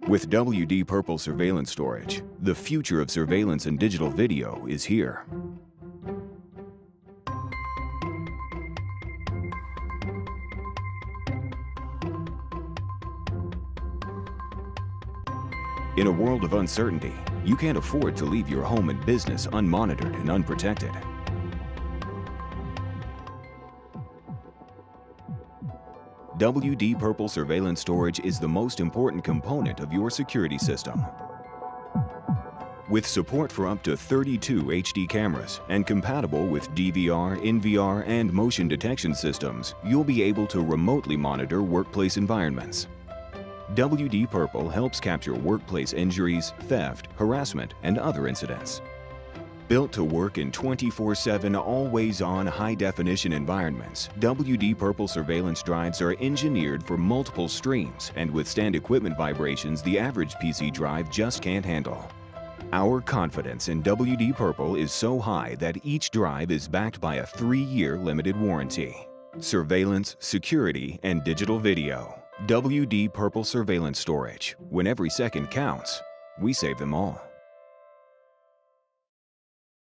With WD Purple Surveillance Storage, the future of surveillance and digital video is here. In a world of uncertainty, you can't afford to leave your home and business unmonitored and unprotected. WD Purple Surveillance Storage is the most important component of your security system. With support for up to 32 HD cameras and compatible with DVR, NVR, and motion detection systems, you'll be able to remotely monitor workplace environments. WD Purple helps capture workplace injuries, theft, harassment, and other incidents. Built to work in 24/7, always-on, high-definition environments, WD Purple surveillance drives are engineered for multiple streams and withstand equipment vibrations the average PC drive just can't handle. Our confidence in WD Purple is so high that each drive is backed by a 3-year limited warranty. Surveillance, security, and digital video. WD Purple Surveillance Storage. When every second counts, we save them all.